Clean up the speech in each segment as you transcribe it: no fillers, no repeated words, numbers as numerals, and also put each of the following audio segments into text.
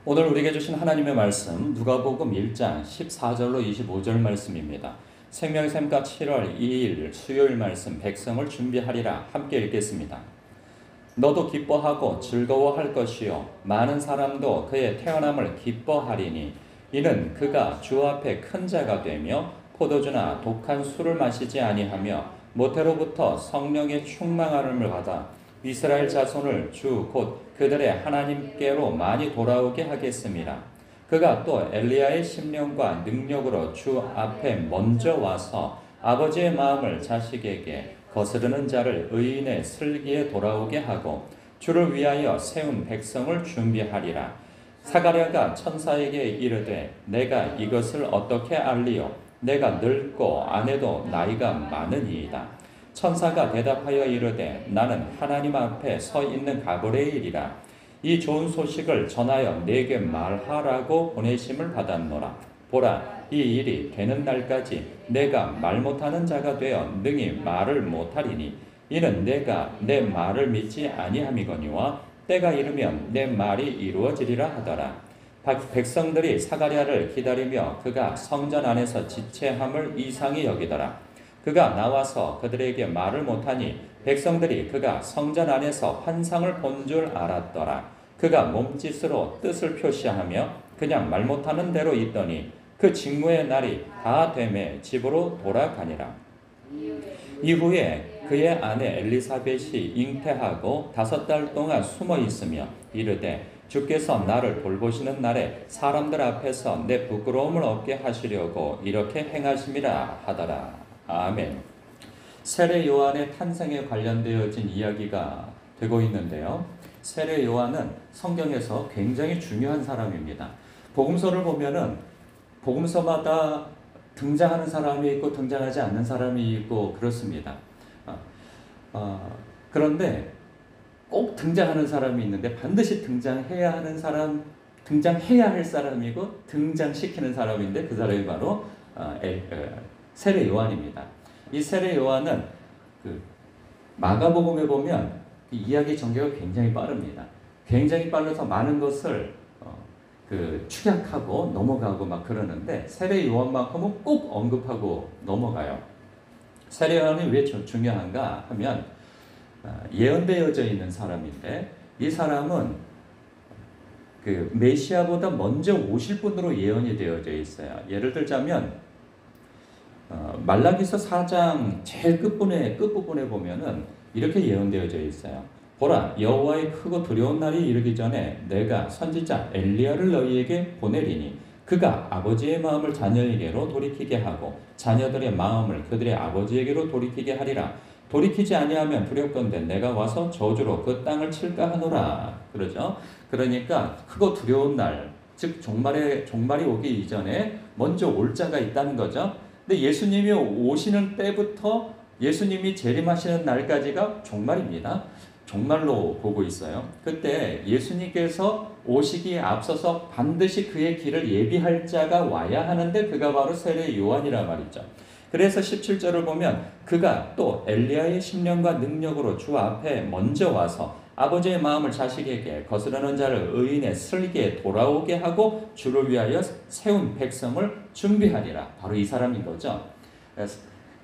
오늘 우리에게 주신 하나님의 말씀 누가복음 1장 14절로 25절 말씀입니다. 생명샘가 7월 2일 수요일 말씀 백성을 준비하리라 함께 읽겠습니다. 너도 기뻐하고 즐거워할 것이요 많은 사람도 그의 태어남을 기뻐하리니 이는 그가 주 앞에 큰 자가 되며 포도주나 독한 술을 마시지 아니하며 모태로부터 성령의 충만함을 받아 이스라엘 자손을 주 곧 그들의 하나님께로 많이 돌아오게 하겠습니다. 그가 또 엘리야의 심령과 능력으로 주 앞에 먼저 와서 아버지의 마음을 자식에게 거스르는 자를 의인의 슬기에 돌아오게 하고 주를 위하여 세운 백성을 준비하리라. 사가랴가 천사에게 이르되 내가 이것을 어떻게 알리요? 내가 늙고 아내도 나이가 많으니이다. 천사가 대답하여 이르되 나는 하나님 앞에 서 있는 가브리엘이라. 이 좋은 소식을 전하여 내게 말하라고 보내심을 받았노라. 보라, 이 일이 되는 날까지 내가 말 못하는 자가 되어 능히 말을 못하리니 이는 내가 내 말을 믿지 아니함이거니와 때가 이르면 내 말이 이루어지리라 하더라. 백성들이 사가랴를 기다리며 그가 성전 안에서 지체함을 이상히 여기더라. 그가 나와서 그들에게 말을 못하니 백성들이 그가 성전 안에서 환상을 본 줄 알았더라. 그가 몸짓으로 뜻을 표시하며 그냥 말 못하는 대로 있더니 그 직무의 날이 다 되매 집으로 돌아가니라. 이후에 그의 아내 엘리사벳이 잉태하고 5달 동안 숨어 있으며 이르되 주께서 나를 돌보시는 날에 사람들 앞에서 내 부끄러움을 없게 하시려고 이렇게 행하심이라 하더라. 아멘. 세례 요한의 탄생에 관련되어진 이야기가 되고 있는데요. 세례 요한은 성경에서 굉장히 중요한 사람입니다. 복음서를 보면은 복음서마다 등장하는 사람이 있고 등장하지 않는 사람이 있고 그렇습니다. 그런데 꼭 등장하는 사람이 있는데 반드시 등장해야 하는 사람, 등장해야 할 사람이고 등장시키는 사람인데 그 사람이 바로 세례 요한입니다. 이 세례 요한은 마가복음에 보면 이야기 전개가 굉장히 빠릅니다. 굉장히 빨라서 많은 것을 축약하고 넘어가고 막 그러는데 세례 요한만큼은 꼭 언급하고 넘어가요. 세례 요한이 왜 중요한가 하면 예언되어져 있는 사람인데 이 사람은 메시아보다 먼저 오실 분으로 예언이 되어져 있어요. 예를 들자면 말라기서 4장 제일 끝부분에 보면은 이렇게 예언되어져 있어요. 보라, 여호와의 크고 두려운 날이 이르기 전에 내가 선지자 엘리야를 너희에게 보내리니 그가 아버지의 마음을 자녀에게로 돌이키게 하고 자녀들의 마음을 그들의 아버지에게로 돌이키게 하리라. 돌이키지 아니하면 두렵건대 내가 와서 저주로 그 땅을 칠까 하노라. 그러죠. 그러니까 크고 두려운 날, 즉 종말이 오기 이전에 먼저 올 자가 있다는 거죠. 근데 예수님이 오시는 때부터 예수님이 재림하시는 날까지가 종말입니다. 종말로 보고 있어요. 그때 예수님께서 오시기에 앞서서 반드시 그의 길을 예비할 자가 와야 하는데 그가 바로 세례 요한이라 말이죠. 그래서 17절을 보면 그가 또 엘리야의 심령과 능력으로 주 앞에 먼저 와서 아버지의 마음을 자식에게 거스르는 자를 의인의 슬기에 돌아오게 하고 주를 위하여 세운 백성을 준비하리라. 바로 이 사람인 거죠.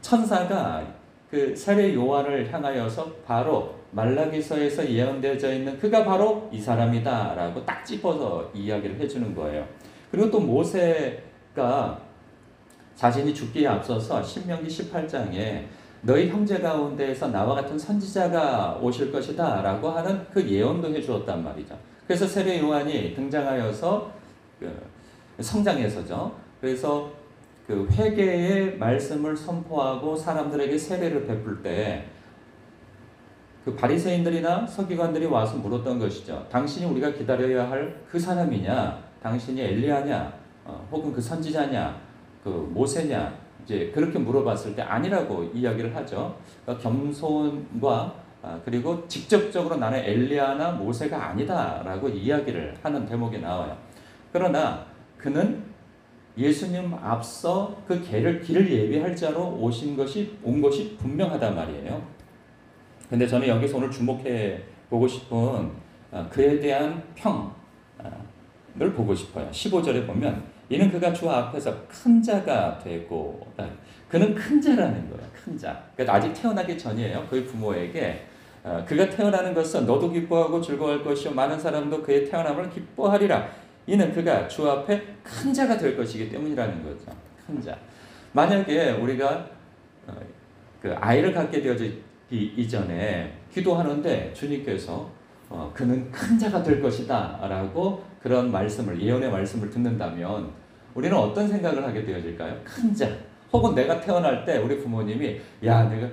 천사가 그 세례 요한을 향하여서 바로 말라기서에서 예언되어져 있는 그가 바로 이 사람이다라고 딱 짚어서 이야기를 해주는 거예요. 그리고 또 모세가 자신이 죽기에 앞서서 신명기 18장에 너희 형제 가운데에서 나와 같은 선지자가 오실 것이다 라고 하는 그 예언도 해주었단 말이죠. 그래서 세례 요한이 등장하여서 성장해서죠. 그래서 회개의 말씀을 선포하고 사람들에게 세례를 베풀 때 바리새인들이나 서기관들이 와서 물었던 것이죠. 당신이 우리가 기다려야 할 그 사람이냐? 당신이 엘리야냐? 혹은 그 선지자냐? 모세냐? 이제 그렇게 물어봤을 때 아니라고 이야기를 하죠. 그러니까 겸손과 그리고 직접적으로 나는 엘리야나 모세가 아니다라고 이야기를 하는 대목이 나와요. 그러나 그는 예수님 앞서 그 길을 예비할 자로 온 것이 분명하단 말이에요. 근데 저는 여기서 오늘 주목해 보고 싶은 그에 대한 보고 싶어요. 15절에 보면 이는 그가 주 앞에서 큰 자가 되고, 그는 큰 자라는 거예요. 큰 자. 그러니까 아직 태어나기 전이에요. 그의 부모에게 그가 태어나는 것은 너도 기뻐하고 즐거워할 것이요 많은 사람도 그의 태어남을 기뻐하리라. 이는 그가 주 앞에 큰 자가 될 것이기 때문이라는 거죠. 큰 자. 만약에 우리가 그 아이를 갖게 되어지기 이전에 기도하는데 주님께서 그는 큰 자가 될 것이다 라고 그런 말씀을, 예언의 말씀을 듣는다면 우리는 어떤 생각을 하게 되어질까요? 큰 자. 혹은 내가 태어날 때 우리 부모님이 야, 내가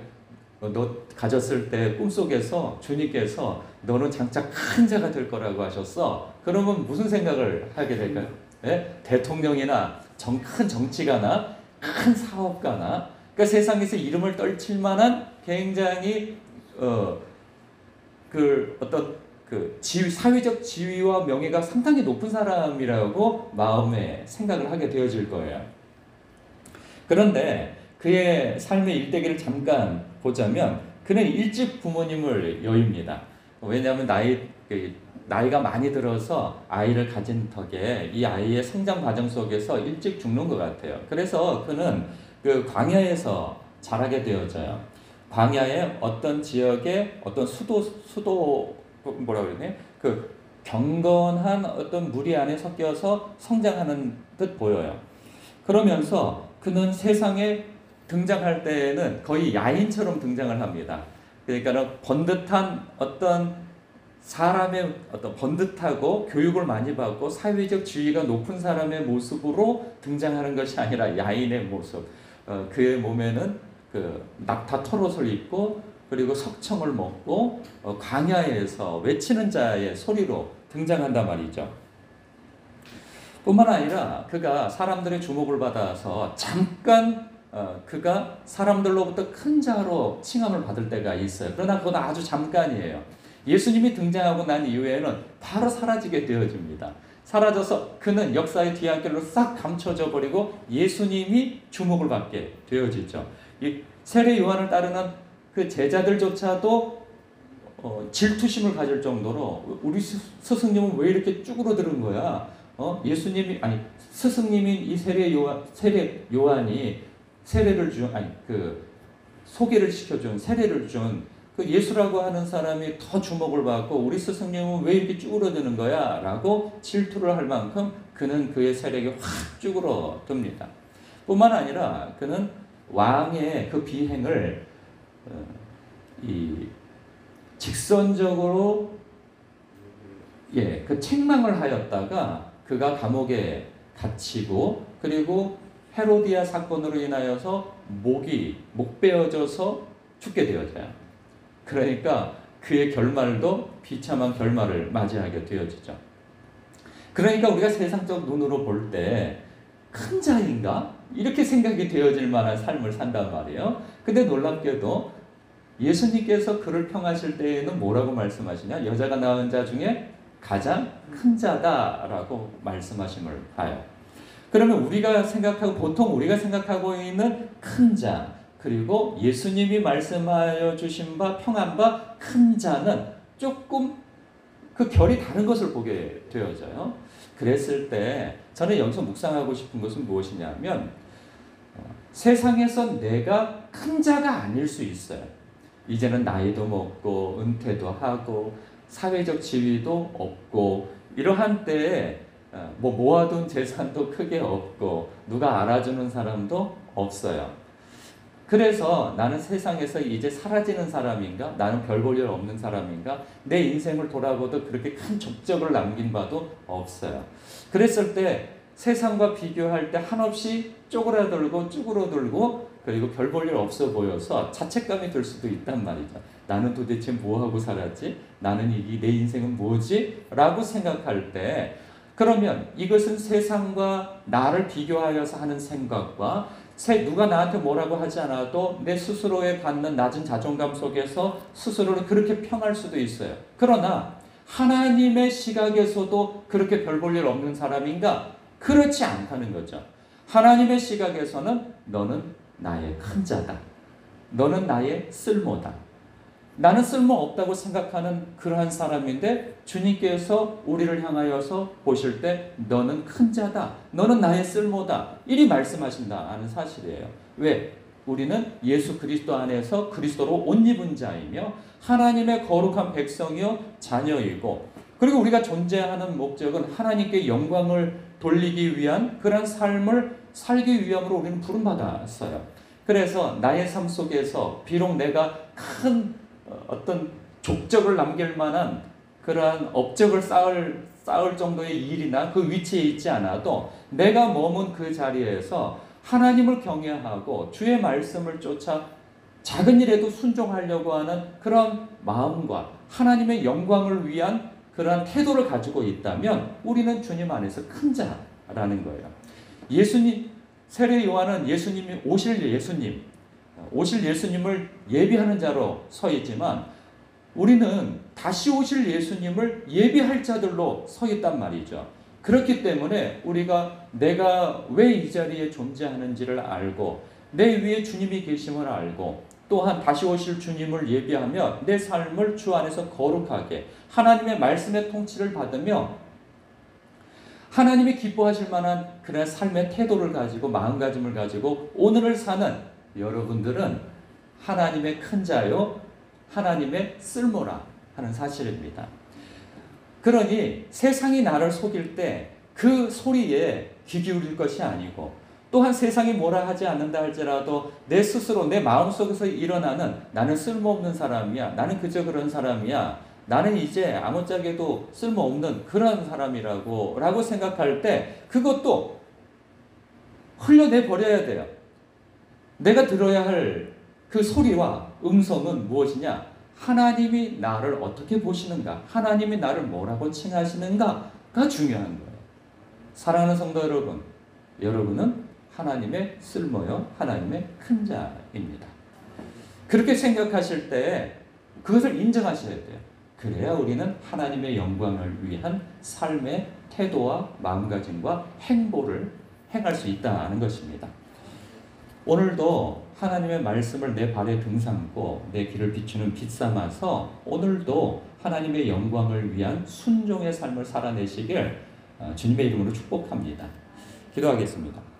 너 가졌을 때 꿈속에서 주님께서 너는 장차 큰 자가 될 거라고 하셨어. 그러면 무슨 생각을 하게 될까요? 네? 대통령이나 큰 정치가나 큰 사업가나, 그러니까 세상에서 이름을 떨칠 만한 굉장히 그 어떤 그 사회적 지위와 명예가 상당히 높은 사람이라고 마음에 생각을 하게 되어질 거예요. 그런데 그의 삶의 일대기를 잠깐 보자면 그는 일찍 부모님을 여입니다. 왜냐하면 나이가 많이 들어서 아이를 가진 덕에 이 아이의 성장 과정 속에서 일찍 죽는 것 같아요. 그래서 그는 그 광야에서 자라게 되어져요. 광야의 어떤 지역의 어떤 수도 뭐라 그러네? 그 경건한 어떤 무리 안에 섞여서 성장하는 듯 보여요. 그러면서 그는 세상에 등장할 때에는 거의 야인처럼 등장을 합니다. 그러니까 번듯한 어떤 사람의 어떤 번듯하고 교육을 많이 받고 사회적 지위가 높은 사람의 모습으로 등장하는 것이 아니라 야인의 모습. 그의 몸에는 그 낙타 털옷을 입고 그리고 석청을 먹고 광야에서 외치는 자의 소리로 등장한단 말이죠. 뿐만 아니라 그가 사람들의 주목을 받아서 잠깐 그가 사람들로부터 큰 자로 칭함을 받을 때가 있어요. 그러나 그건 아주 잠깐이에요. 예수님이 등장하고 난 이후에는 바로 사라지게 되어집니다. 사라져서 그는 역사의 뒤안길로 싹 감춰져 버리고 예수님이 주목을 받게 되어지죠. 이 세례 요한을 따르는 그 제자들조차도 질투심을 가질 정도로 우리 스승님은 왜 이렇게 쭈그러드는 거야? 예수님이 아니 스승님인 이 세례 요한이 세례를 소개를 시켜준 세례를 준 그 예수라고 하는 사람이 더 주목을 받고 우리 스승님은 왜 이렇게 쭈그러드는 거야? 라고 질투를 할 만큼 그는 그의 세력이 확 쭈그러듭니다. 뿐만 아니라 그는 왕의 그 비행을 직선적으로 그 책망을 하였다가 그가 감옥에 갇히고 그리고 헤로디아 사건으로 인하여서 목 베어져서 죽게 되어져요. 그러니까 그의 결말도 비참한 결말을 맞이하게 되어지죠. 그러니까 우리가 세상적 눈으로 볼 때 큰 자인가? 이렇게 생각이 되어질 만한 삶을 산단 말이에요. 근데 놀랍게도 예수님께서 그를 평하실 때에는 뭐라고 말씀하시냐? 여자가 낳은 자 중에 가장 큰 자다라고 말씀하심을 봐요. 그러면 보통 우리가 생각하고 있는 큰 자, 그리고 예수님이 말씀하여 주신 바 평한 바 큰 자는 조금 그 결이 다른 것을 보게 되어져요. 그랬을 때 저는 여기서 묵상하고 싶은 것은 무엇이냐면 세상에서 내가 큰 자가 아닐 수 있어요. 이제는 나이도 먹고 은퇴도 하고 사회적 지위도 없고 이러한 때에 모아둔 재산도 크게 없고 누가 알아주는 사람도 없어요. 그래서 나는 세상에서 이제 사라지는 사람인가? 나는 별 볼 일 없는 사람인가? 내 인생을 돌아보도 그렇게 큰 족적을 남긴 바도 없어요. 그랬을 때 세상과 비교할 때 한없이 쭈그러들고 그리고 별 볼 일 없어 보여서 자책감이 들 수도 있단 말이죠. 나는 도대체 뭐하고 살았지? 나는 내 인생은 뭐지? 라고 생각할 때 그러면 이것은 세상과 나를 비교하여서 하는 생각과 누가 나한테 뭐라고 하지 않아도 내 스스로에 갖는 낮은 자존감 속에서 스스로를 그렇게 평할 수도 있어요. 그러나 하나님의 시각에서도 그렇게 별 볼 일 없는 사람인가? 그렇지 않다는 거죠. 하나님의 시각에서는 너는 나의 큰 자다. 너는 나의 쓸모다. 나는 쓸모없다고 생각하는 그러한 사람인데 주님께서 우리를 향하여서 보실 때 너는 큰 자다. 너는 나의 쓸모다. 이리 말씀하신다는 사실이에요. 왜? 우리는 예수 그리스도 안에서 그리스도로 옷 입은 자이며 하나님의 거룩한 백성이요 자녀이고, 그리고 우리가 존재하는 목적은 하나님께 영광을 돌리기 위한 그런 삶을 살기 위함으로 우리는 부름받았어요. 그래서 나의 삶 속에서 비록 내가 큰 어떤 족적을 남길 만한 그러한 업적을 쌓을 정도의 일이나 그 위치에 있지 않아도 내가 머문 그 자리에서 하나님을 경외하고 주의 말씀을 쫓아 작은 일에도 순종하려고 하는 그런 마음과 하나님의 영광을 위한 그러한 태도를 가지고 있다면 우리는 주님 안에서 큰 자라는 거예요. 예수님, 세례 요한은 예수님이 오실 예수님을 예비하는 자로 서 있지만 우리는 다시 오실 예수님을 예비할 자들로 서 있단 말이죠. 그렇기 때문에 우리가 내가 왜 이 자리에 존재하는지를 알고 내 위에 주님이 계심을 알고 또한 다시 오실 주님을 예비하며 내 삶을 주 안에서 거룩하게 하나님의 말씀의 통치를 받으며 하나님이 기뻐하실 만한 그런 삶의 태도를 가지고 마음가짐을 가지고 오늘을 사는 여러분들은 하나님의 큰 자요 하나님의 쓸모라 하는 사실입니다. 그러니 세상이 나를 속일 때 그 소리에 귀 기울일 것이 아니고 또한 세상이 뭐라 하지 않는다 할지라도 내 스스로 내 마음속에서 일어나는 나는 쓸모없는 사람이야, 나는 그저 그런 사람이야, 나는 이제 아무짝에도 쓸모없는 그런 사람이라고 생각할 때 그것도 흘려내 버려야 돼요. 내가 들어야 할 그 소리와 음성은 무엇이냐? 하나님이 나를 어떻게 보시는가? 하나님이 나를 뭐라고 칭하시는가가 중요한 거예요. 사랑하는 성도 여러분, 여러분은 하나님의 쓸모요, 하나님의 큰 자입니다. 그렇게 생각하실 때 그것을 인정하셔야 돼요. 그래야 우리는 하나님의 영광을 위한 삶의 태도와 마음가짐과 행보를 행할 수 있다는 것입니다. 오늘도 하나님의 말씀을 내 발에 등삼고 내 길을 비추는 빛 삼아서 오늘도 하나님의 영광을 위한 순종의 삶을 살아내시길 주님의 이름으로 축복합니다. 기도하겠습니다.